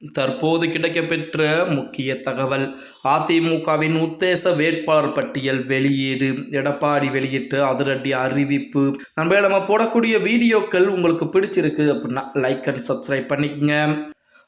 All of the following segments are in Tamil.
தற்போது கிடைக்கப்பெற்ற முக்கிய தகவல். அதிமுகவின் உத்தேச வேட்பாளர் பட்டியல் வெளியீடு. எடப்பாடி வெளியிட்டு அதிரடி அறிவிப்பு. நம்ம போடக்கூடிய வீடியோக்கள் உங்களுக்கு பிடிச்சிருக்கு அப்படின்னா லைக் அண்ட் சப்ஸ்கிரைப் பண்ணிக்கங்க.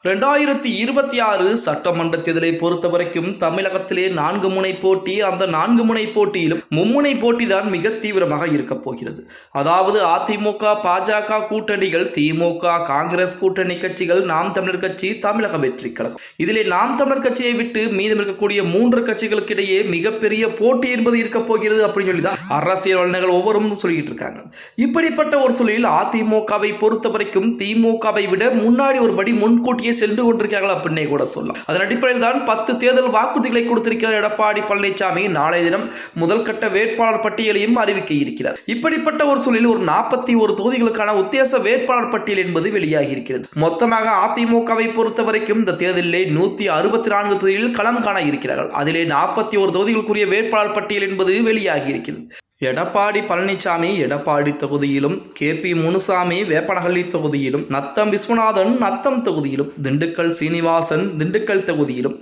2026 சட்டமன்ற தேர்தலை பொறுத்த வரைக்கும் தமிழகத்திலே 4 முனை போட்டி. அந்த 4 முனை போட்டியிலும் மும்முனை போட்டி தான் மிக தீவிரமாக இருக்க போகிறது. அதாவது அதிமுக பாஜக கூட்டணிகள், திமுக காங்கிரஸ் கூட்டணி கட்சிகள், நாம் தமிழர் கட்சி, தமிழக வெற்றி கழகம். இதிலே நாம் தமிழர் கட்சியை விட்டு மீதம் இருக்கக்கூடிய 3 கட்சிகளுக்கு இடையே மிகப்பெரிய போட்டி என்பது இருக்க போகிறது அப்படின்னு சொல்லி தான் அரசியல் வல்லுநர்கள் ஒவ்வொருவரும் சொல்லிட்டு இருக்காங்க. இப்படிப்பட்ட ஒரு சூழலில் அதிமுகவை பொறுத்த வரைக்கும் திமுகவை விட முன்னாடி ஒரு படி முன்கூட்டியே சென்று கொண்டிருக்கிறார்கள் அப்படின்னே கூட சொல்லலாம். அதன் அடிப்படையில் தான் 10 தேர்தல் வாக்குறுதிகளை கொடுத்திருக்கிறார் எடப்பாடி பழனிசாமி. நாளைய தினம் முதல் கட்ட வேட்பாளர் பட்டியலையும் அறிவிக்க இருக்கிறார். இப்படிப்பட்ட ஒரு சூழலில் ஒரு 41 தொகுதிகளுக்கான உத்தேச வேட்பாளர் பட்டியல் என்பது வெளியாகி இருக்கிறது. மொத்தமாக அதிமுகவை பொறுத்த வரைக்கும் இந்த தேர்தலிலே 164 தொகுதிகளில் களம் காண இருக்கிறார்கள். அதிலே 41 தொகுதிகளுக்குரிய வேட்பாளர் பட்டியல் என்பது வெளியாகி இருக்கிறது. எடப்பாடி பழனிசாமி எடப்பாடி தொகுதியிலும், KP முனுசாமி வேப்பனஹள்ளி தொகுதியிலும், நத்தம் விஸ்வநாதன் நத்தம் தொகுதியிலும், திண்டுக்கல் சீனிவாசன் திண்டுக்கல் தொகுதியிலும்,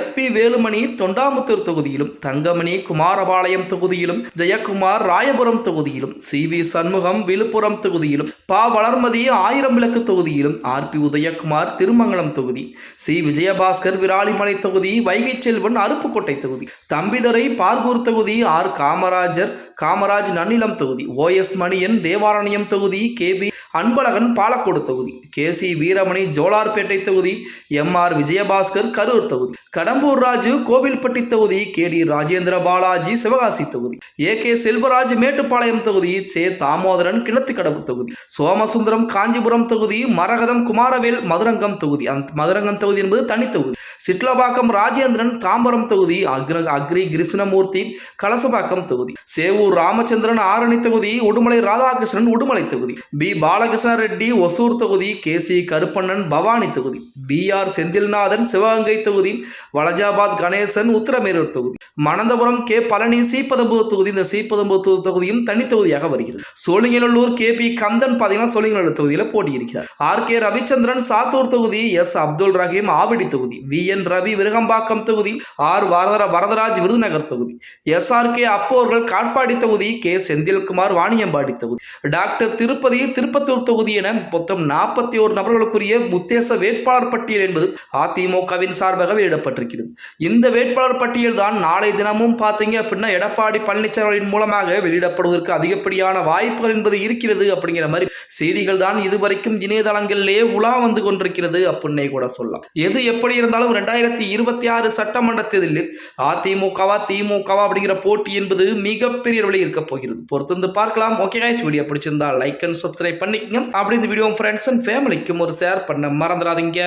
SP வேலுமணி தொண்டாமுத்தூர் தொகுதியிலும், தங்கமணி குமாரபாளையம் தொகுதியிலும், ஜெயக்குமார் ராயபுரம் தொகுதியிலும், CV சண்முகம் விழுப்புரம் தொகுதியிலும், வளர்மதி ஆயிரம் விளக்கு தொகுதியிலும், RP உதயகுமார் திருமங்கலம் தொகுதி, C விஜயபாஸ்கர் விராலிமலை தொகுதி, வைகை செல்வன் அருப்புக்கோட்டை தொகுதி, தம்பிதுரை பார்கூர் தொகுதி, R காமராஜ் நன்னிலம் தொகுதி, OS மணியன் தேவாரண்யம் தொகுதி, KB அன்பழகன் பாலக்கோடு தொகுதி, KC வீரமணி ஜோலார்பேட்டை தொகுதி, MR விஜயபாஸ்கர் கரூர் தொகுதி, கடம்பூர் ராஜு கோவில்பட்டி தொகுதி, KD ராஜேந்திர பாலாஜி சிவகாசி தொகுதி, AK செல்வராஜ் மேட்டுப்பாளையம் தொகுதி, சே தாமோதரன் கிணத்துக்கடவு தொகுதி, சோமசுந்தரம் காஞ்சிபுரம் தொகுதி, மரகதம் குமாரவேல் மதுரங்கம் தொகுதி. அந்த மதுரங்கம் தொகுதி என்பது தனி தொகுதி. சிட்லபாக்கம் ராஜேந்திரன் தாம்பரம் தொகுதி, அக்ரி கிருஷ்ணமூர்த்தி கலசபாக்கம் தொகுதி, சேவூர் ராமச்சந்திரன் ஆரணி தொகுதி, உடுமலை ராதாகிருஷ்ணன் உடுமலை தொகுதி, B பாலகிருஷ்ண ரெட்டி ஒசூர் தொகுதி, KC கருப்பண்ணன் பவானி தொகுதி, BR செந்தில்நாதன் சிவகங்கை தொகுதி, வலஜாபாத் கணேசன் உத்தரமேரூர் தொகுதி, மணந்தபுரம் K பழனி சீப்பதம்பூர் தொகுதி. இந்த சீப்பதம்பூர் தொகுதியும் தனி தொகுதியாக வருகிறது. சோழிங்கநல்லூர் KP கந்தன் பார்த்தீங்கன்னா சோழிங்கநல்லூர் தொகுதியில் போட்டியிருக்கிறார். RK ரவிச்சந்திரன் சாத்தூர் தொகுதி, S அப்துல் ரஹீம் ஆவடி தொகுதி, VN ரவி விருகம்பாக்கம் தொகுதி, R வரதராஜ் விருதுநகர் தொகுதி, SRK அப்போர்கள் காட்பாடி தொகுதி, K செந்தில்குமார் வாணியம்பாடி தொகுதி, டாக்டர் திருப்பதி திருப்பத்தூர் தொகுதி என மொத்தம் 41 நபர்களுக்குரிய உத்தேச வேட்பாளர் பட்டியல் என்பது அதிமுகவின் சார்பாக வெளியிடப்பட்டிருக்கிறது. இந்த வேட்பாளர் பட்டியல் தான் நாளை தினமும் பார்த்தீங்க அப்படின்னா எடப்பாடி பழனிசாமியின் மூலமாக வெளியிடப்படுவதற்கு அதிகப்படியான வாய்ப்புகள் என்பது இருக்கிறது அப்படிங்கிற மாதிரி செய்திகள் தான் இதுவரைக்கும் இணையதளங்களிலே உலா வந்து கொண்டிருக்கிறது அப்படின்னே கூட சொல்லலாம். எது எப்படி இருந்தாலும் 2026 சட்டமன்ற தேர்தலில் அதிமுகவா திமுகவா அப்படிங்கிற போட்டி என்பது மிகப்பெரிய அளவில் இருக்க போகிறது. பொறுத்து பார்க்கலாம். ஓகே கைஸ், வீடியோ பிடிச்சிருந்தா லைக் அண்ட் சப்ஸ்கிரைப் பண்ணிக்கங்க. அப்படி இந்த வீடியோ ஃப்ரெண்ட்ஸ் அண்ட் ஃபேமிலிக்கும் ஒரு ஷேர் பண்ண மறந்துடாதீங்க.